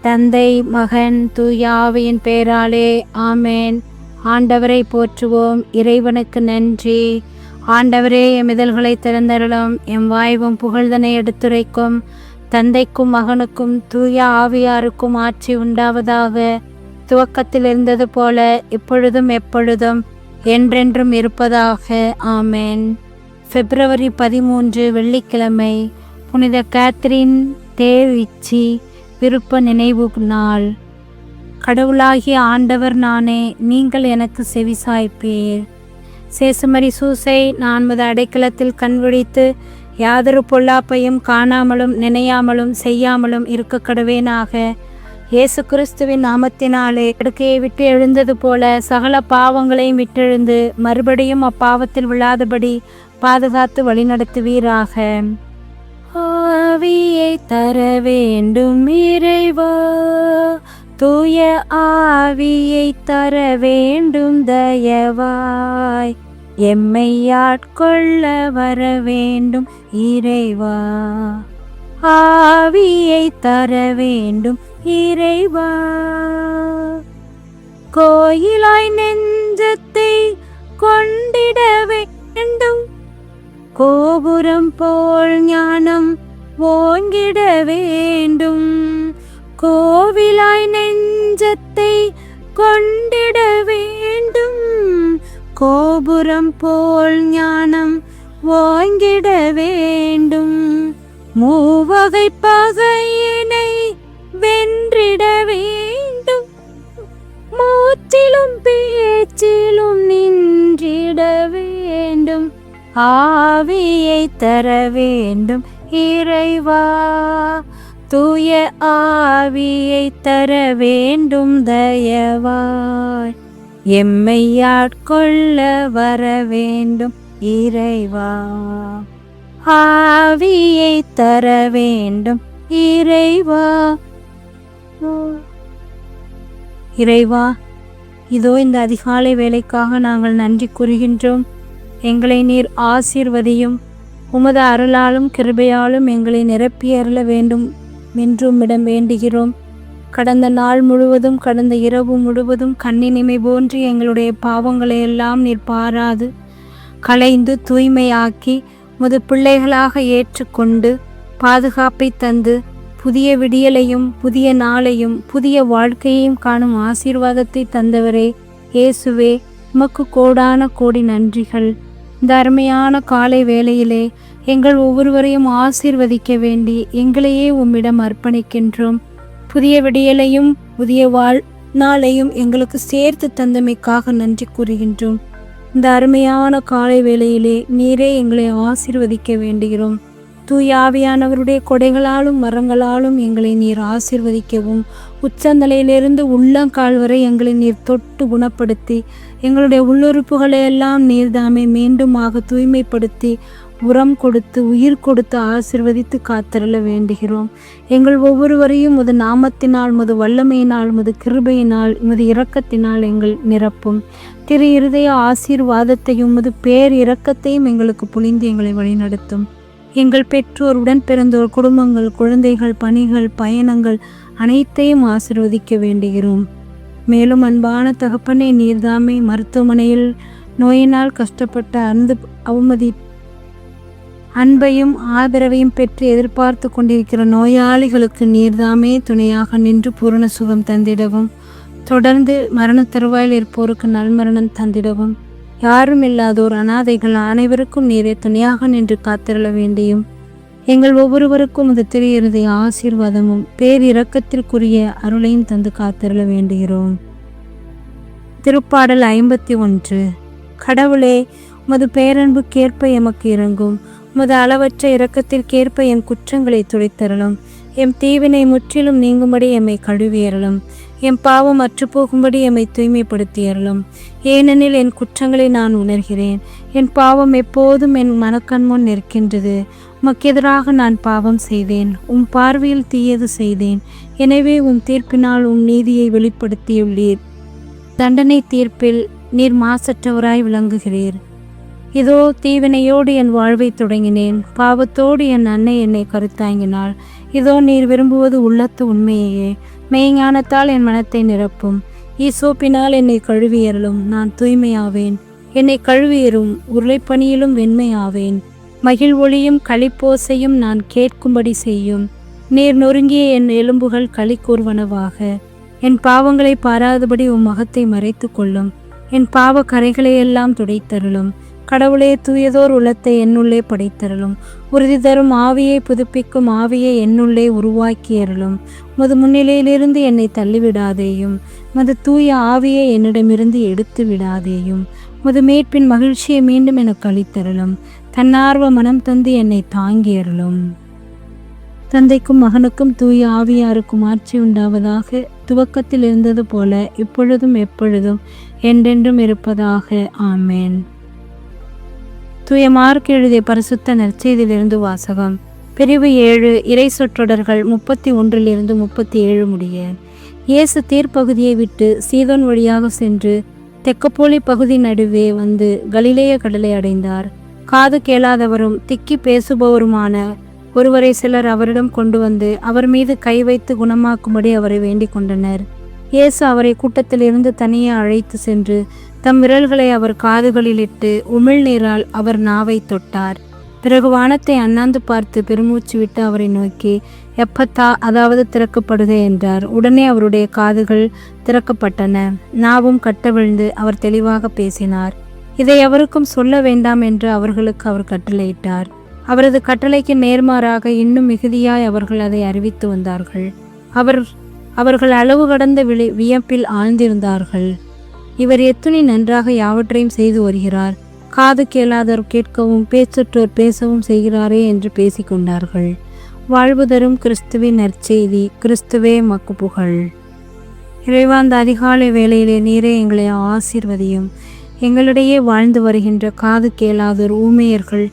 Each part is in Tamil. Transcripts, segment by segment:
தந்தை, மகன், தூய ஆவியின் பெயராலே ஆமேன். ஆண்டவரை போற்றுவோம். இறைவனுக்கு நன்றி. ஆண்டவரே, எம் இதழ்களை திறந்தருளும். எம் வாய்வும் புகழ்தனை எடுத்துரைக்கும். தந்தைக்கும் மகனுக்கும் தூய ஆவியாருக்கும் ஆட்சி உண்டாவதாக. துவக்கத்தில் இருந்தது போல இப்பொழுதும் எப்பொழுதும் என்றென்றும் இருப்பதாக. ஆமேன். பிப்ரவரி 13 வெள்ளிக்கிழமை, புனித கேத்ரின் தேவிச்சி விருப்ப நினைவு நாள். கடவுளாகிய ஆண்டவர் நானே, நீங்கள் எனக்கு செவிசாய்ப்பீர். சேசுமரி சூசை, நான் உமது அடைக்கலத்தில் கண்விழித்து யாதொரு பொல்லாப்பையும் காணாமலும் நினையாமலும் செய்யாமலும் இருக்க கடவேனாக. இயேசு கிறிஸ்துவின் நாமத்தினாலே படுக்கையை விட்டு எழுந்தது போல சகல பாவங்களையும் விட்டெழுந்து மறுபடியும் அப்பாவத்தில் விழாதபடி பாதுகாத்து வழிநடத்துவீராக. ஆவியை தர வேண்டும் இறைவா, தூய ஆவியை தர வேண்டும் தயவாய். எம்மை ஆட்கொள்ள வர வேண்டும் இறைவா, ஆவியை தர வேண்டும் இறைவா. கோயிலாய் நெஞ்சத்தை கொண்டிட வேண்டும், கோபுரம் போல் ஞானம் ஓங்கிட வேண்டும். கோவிலாய் நெஞ்சத்தை கொண்டிட வேண்டும், கோபுரம் போல் ஞானம் ஓங்கிட வேண்டும். மூவகை பகையினை வென்றிட வேண்டும், மூச்சிலும் பேச்சிலும் நின்றிட வேண்டும். ஆவியை தர வேண்டும் இறைவா, தூய ஆவியை தர வேண்டும் தயவாய். எம்மை ஆட்கொள்ள வர வேண்டும் இறைவா, ஆவியை தர வேண்டும் இறைவா. இறைவா, இதோ இந்த அதிகாலை வேலைக்காக நாங்கள் நன்றி கூறுகின்றோம். எங்களை நீர் ஆசீர்வதியும். உமது அருளாலும் கிருபையாலும் எங்களை நிரப்பி அருள வேண்டும் என்றும் இடம் வேண்டுகிறோம். கடந்த நாள் முழுவதும், கடந்த இரவு முழுவதும் கண்ணினிமை போன்று எங்களுடைய பாவங்களை எல்லாம் நீர் பாராது களைந்து தூய்மையாக்கி உமது பிள்ளைகளாக ஏற்றுக்கொண்டு பாதுகாப்பை தந்து புதிய விடியலையும் புதிய நாளையும் புதிய வாழ்க்கையையும் காணும் ஆசீர்வாதத்தை தந்தவரே இயேசுவே, உமக்கு கோடான கோடி நன்றிகள். இந்த அருமையான காலை வேளையிலே எங்கள் ஒவ்வொருவரையும் ஆசீர்வதிக்க வேண்டி எங்களையே உம்மிடம் அர்ப்பணிக்கின்றோம். புதிய விடியலையும் புதிய நாளையும் எங்களுக்கு சேர்த்து தந்தமைக்காக நன்றி கூறுகின்றோம். இந்த அருமையான காலை வேளையிலே நீரே எங்களை ஆசீர்வதிக்க வேண்டுகிறோம். தூய ஆவியானவருடைய கொடைகளாலும் மரங்களாலும் எங்களை நீர் ஆசீர்வதிக்கவும், உச்சந்தலையிலிருந்து உள்ளங்கால் வரை எங்களை நீர் தொட்டு குணப்படுத்தி எங்களுடைய உள்ளுறுப்புகளை எல்லாம் நீர்தாமே மீண்டுமாக தூய்மைப்படுத்தி உரம் கொடுத்து உயிர் கொடுத்து ஆசீர்வதித்து காத்தருள வேண்டுகிறோம். எங்கள் ஒவ்வொருவரையும் உமது நாமத்தினால், உமது வல்லமையினால், உமது கிருபையினால், உமது இரக்கத்தினால் எங்கள் நிரப்பும். திரு இருதய ஆசீர்வாதத்தையும் உமது பேர் இரக்கத்தையும் எங்களுக்கு புரிந்து எங்களை வழிநடத்தும். எங்கள் பெற்றோர், உடன் பிறந்தோர், குடும்பங்கள், குழந்தைகள், பணிகள், பயணங்கள் அனைத்தையும் ஆசீர்வதிக்க வேண்டுகிறோம். மேலும் அன்பான தகப்பனே, நீர்தாமே மருத்துவமனையில் நோயினால் கஷ்டப்பட்ட அன்பையும் ஆதரவையும் பெற்று எதிர்பார்த்து கொண்டிருக்கிற நோயாளிகளுக்கு நீர்தாமே துணையாக நின்று பூரண சுகம் தந்திடவும், தொடர்ந்து மரண தருவாயில் இருப்போருக்கு நல்மரணம் தந்திடவும், யாரும் இல்லாதோர் அனாதைகள் அனைவருக்கும் நீரே துணையாக நின்று காத்திருள வேண்டியும் எங்கள் ஒவ்வொருவருக்கும் அது திரு இருதய ஆசீர்வாதமும் பேரிரக்கத்திற்குரிய அருளையும் தந்து காத்திருள வேண்டுகிறோம். திருப்பாடல் 51. கடவுளே, உமது பேரன்புக்கேற்ப எமக்கு இறங்கும். உமது அளவற்ற இரக்கத்திற்கேற்ப எம் குற்றங்களை துடைத்தரலும். எம் தீவினை முற்றிலும் நீங்கும்படி எம்மை கழுவியறலும். எம் பாவம் அற்றுப்போகும்படி எம்மை தூய்மைப்படுத்தியறலும். ஏனெனில் என் குற்றங்களை நான் உணர்கிறேன். என் பாவம் எப்போதும் என் மனக்கண் முன் நிற்கின்றது. உமக்கெதிராக நான் பாவம் செய்தேன், உம் பார்வையில் தீயது செய்தேன். எனவே உம் தீர்ப்பினால் உம் நீதியை வெளிப்படுத்தியுள்ளீர். தண்டனை தீர்ப்பில் நீர் மாசற்றவராய் விளங்குகிறீர். இதோ தீவினையோடு என் வாழ்வை தொடங்கினேன், பாவத்தோடு என் அன்னை என்னை கருத்தாங்கினாள். இதோ நீர் விரும்புவது உள்ளத்து உண்மையே, மெய்ஞானத்தால் என் மனத்தை நிரப்பும். ஈசோப்பினால் என்னை கழுவியறலும், நான் தூய்மையாவேன். என்னை கழுவியரும், உருளைப்பணியிலும் வெண்மையாவேன். மகிழ் ஒளியும் களிப்போசையும் நான் கேட்கும்படி செய்யும். நீர் நொறுங்கிய என் எலும்புகள் களி கூர்வனவாக. என் பாவங்களை பாராதபடி உம் மகத்தை மறைத்து கொள்ளும். என் பாவ கரைகளையெல்லாம் துடைத்தருளும். கடவுளே, தூயதோர் உள்ளத்தை என்னுள்ளே படைத்தருளும். உறுதி தரும் ஆவியை புதுப்பிக்கும் ஆவியை என்னுள்ளே உருவாக்கியருளும். மது முன்னிலையிலிருந்து என்னை தள்ளிவிடாதேயும். மது தூய ஆவியை என்னிடமிருந்து எடுத்து விடாதேயும். மது மீட்பின் மகிழ்ச்சியை மீண்டும் எனக்கு அளித்தருளும். தன்னார்வ மனம் தந்து என்னை தாங்கியருளும். தந்தைக்கும் மகனுக்கும் தூய ஆவியாருக்கும் ஆட்சி உண்டாவதாக. துவக்கத்தில் இருந்தது போல இப்பொழுதும் எப்பொழுதும் என்றென்றும் இருப்பதாக. ஆமேன். தூய மார்க் எழுதிய பரிசுத்த நற்செய்தியிலிருந்து வாசகம். பிரிவு 7, இறை சொற்றொடர்கள் 31 37 முடிய. இயேசு தீர்ப்பகுதியை விட்டு சீதோன் வழியாக சென்று தெக்கப்போலி பகுதி நடுவே வந்து கலிலேய கடலை அடைந்தார். காது கேளாதவரும் திக்கி பேசுபவருமான ஒருவரை சிலர் அவரிடம் கொண்டு வந்து அவர் மீது கை வைத்து குணமாக்கும்படி அவரை வேண்டிக் கொண்டனர். இயேசு அவரை கூட்டத்திலிருந்து தனியே அழைத்து சென்று தம் விரல்களை அவர் காதுகளில் இட்டு உமிழ்நீரால் அவர் நாவை தொட்டார். பிறகு வானத்தை அண்ணாந்து பார்த்து பெருமூச்சு விட்டு அவரை நோக்கி, எப்பத்தா, அதாவது திறக்கப்படுக என்றார். உடனே அவருடைய காதுகள் திறக்கப்பட்டன. நாவும் கட்டவிழ்ந்து அவர் தெளிவாக பேசினார். இதை அவருக்கும் சொல்ல வேண்டாம் என்று அவர்களுக்கு அவர் கட்டளையிட்டார். அவரது கட்டளைக்கு நேர்மாறாக இன்னும் மிகுதியாய் அவர்கள் அதை அறிவித்து வந்தார்கள். அவர்கள் அளவு கடந்த வியப்பில் ஆழ்ந்திருந்தார்கள். இவர் எத்துணை நன்றாக யாவற்றையும் செய்து வருகிறார். காது கேளாதோர் கேட்கவும் பேச்சற்றோர் பேசவும் செய்கிறாரே என்று பேசிக்கொண்டார்கள். வாழ்வு தரும் கிறிஸ்துவின் நற்செய்தி. கிறிஸ்துவே மக்கு புகழ். இறைவா, அந்த அதிகாலை வேளையிலே நீரே எங்களை ஆசீர்வதியும். எங்களிடையே வாழ்ந்து வருகின்ற காது கேளாதோர், ஊமையர்கள்,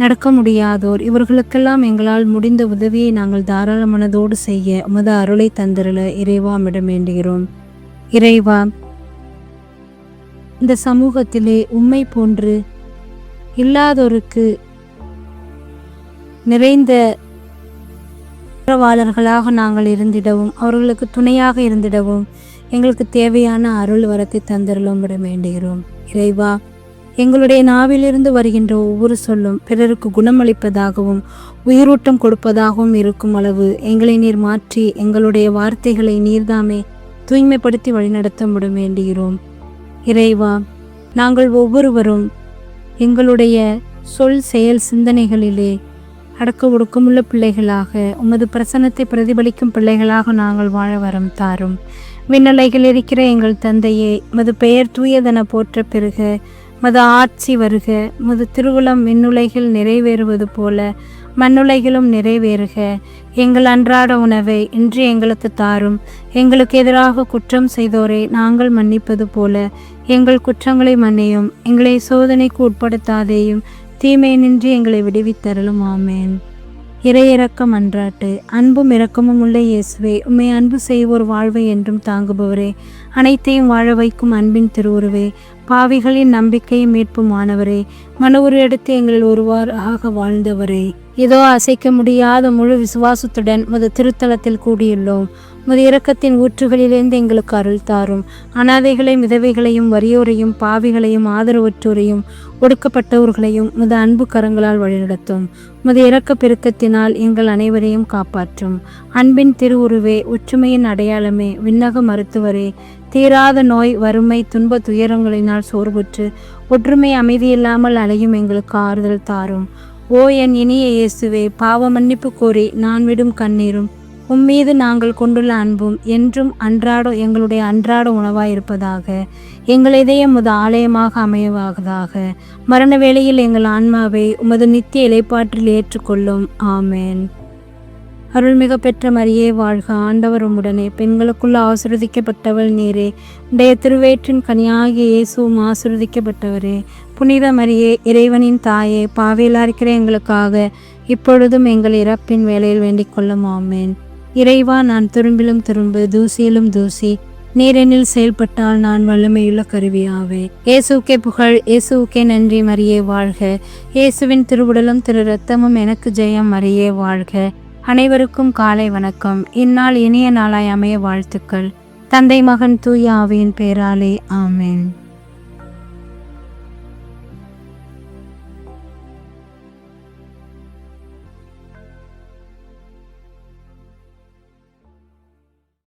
நடக்க முடியாதோர், இவர்களுக்கெல்லாம் எங்களால் முடிந்த உதவியை நாங்கள் தாராள மனதோடு செய்ய உமது அருளை தந்திரல இறைவா மிடம் வேண்டுகிறோம். இறைவா, இந்த சமூகத்திலே உம்மை போன்று இல்லாதோருக்கு நிறைந்த உறவாளர்களாக நாங்கள் இருந்திடவும் அவர்களுக்கு துணையாக இருந்திடவும் எங்களுக்கு தேவையான அருள் வரத்தை தந்திரலும் விட வேண்டுகிறோம். இறைவா, எங்களுடைய நாவிலிருந்து வருகின்ற ஒவ்வொரு சொல்லும் பிறருக்கு குணமளிப்பதாகவும் உயிரூட்டம் கொடுப்பதாகவும் இருக்கும் அளவு எங்களை நீர் மாற்றி எங்களுடைய வார்த்தைகளை நீர்தாமே தூய்மைப்படுத்தி வழிநடத்த விட வேண்டுகிறோம். இறைவா, நாங்கள் ஒவ்வொருவரும் எங்களுடைய சொல் செயல் சிந்தனைகளிலே அடக்க ஒடுக்கமுள்ள பிள்ளைகளாக உமது பிரசன்னத்தை பிரதிபலிக்கும் பிள்ளைகளாக நாங்கள் வாழ வரம் தாரும். விண்ணலைகள் இருக்கிற எங்கள் தந்தையே, மது பெயர் தூயதென போற்ற பெருக, மது ஆட்சி வருக, மது திருவுளம் விண்ணுலகில் நிறைவேறுவது போல மண்ணுலகிலும் நிறைவேறுக. எங்கள் அன்றாட உணவை இன்று எங்களுக்கு தாரும். எங்களுக்கு எதிராக குற்றம் செய்தோரை நாங்கள் மன்னிப்பது போல எங்கள் குற்றங்களை மன்னியும். எங்களை சோதனைக்கு உட்படுத்தாதேயும், தீமை நின்று எங்களை விடுவித்தரலும். ஆமேன். இறையிறக்கம் அன்றாட்டு. அன்பும் இரக்கமும் உள்ள இயேசுவே, உம்மை அன்பு செய்வோர் வாழ்வை என்றும் தாங்குபவரே, அனைத்தையும் வாழ வைக்கும் அன்பின் திருவுருவே, பாவிகளின் நம்பிக்கையும் மீட்புமானவரே, மன ஒரு எடுத்து எங்களில் ஒருவராக வாழ்ந்தவரே, இதோ அசைக்க முடியாத முழு விசுவாசத்துடன் முது திருத்தலத்தில் கூடியுள்ளோம். முது இரக்கத்தின் ஊற்றுகளிலிருந்து எங்களுக்கு அருள் தாரும். அனாதைகளையும் விதவைகளையும் வறியோரையும் பாவிகளையும் ஆதரவற்றோரையும் ஒடுக்கப்பட்டவர்களையும் முது அன்பு கரங்களால் வழிநடத்தும். முது இரக்க பெருக்கத்தினால் எங்கள் அனைவரையும் காப்பாற்றும். அன்பின் திருவுருவே, ஒற்றுமையின் அடையாளமே, விண்ணக மருத்துவரே, தீராத நோய், வறுமை, துன்ப துயரங்களினால் சோர்வுற்று ஒற்றுமை அமைதியில்லாமல் அலையும் எங்களுக்கு ஆறுதல் தாரும். ஓ என் இனிய இயேசுவே, பாவ மன்னிப்பு கோரி நான் விடும் கண்ணீரும் உம்மீது நாங்கள் கொண்டுள்ள அன்பும் என்றும் எங்களுடைய அன்றாட உணவாயிருப்பதாக. எங்கள் இதயம் உமது ஆலயமாக அமையவாகதாக. மரண வேளையில் எங்கள் ஆன்மாவை உமது நித்திய இலைப்பாற்றில் ஏற்றுக்கொள்ளும். ஆமேன். அருள்மிக பெற்ற மரியே வாழ்க, ஆண்டவர் உம்முடனே, பெண்களுக்குள்ள ஆசீர்வதிக்கப்பட்டவள் நீரே, உடைய திருவேற்றின் கனியாகிய இயேசுவும் ஆசீர்வதிக்கப்பட்டவரே. புனித மரியே, இறைவனின் தாயே, பாவியிலா இருக்கிற எங்களுக்காக இப்பொழுதும் எங்கள் இறப்பின் வேளையில் வேண்டிக் கொள்ளும். ஆமேன். இறைவா, நான் துரும்பிலும் துரும்பு, தூசியிலும் தூசி, நீர் என்னில் செயல்பட்டால் நான் வல்லமையுள்ள கருவியாவே. இயேசுக்கே புகழ், இயேசுக்கே நன்றி. மரியே வாழ்க. இயேசுவின் திருவுடலும் திரு இரத்தமும் எனக்கு ஜெயம். மரியே வாழ்க. அனைவருக்கும் காலை வணக்கம். இந்நாள் இனிய நாளாய் அமைய வாழ்த்துக்கள். தந்தை, மகன், தூய ஆவியின் பேராலே ஆமென்.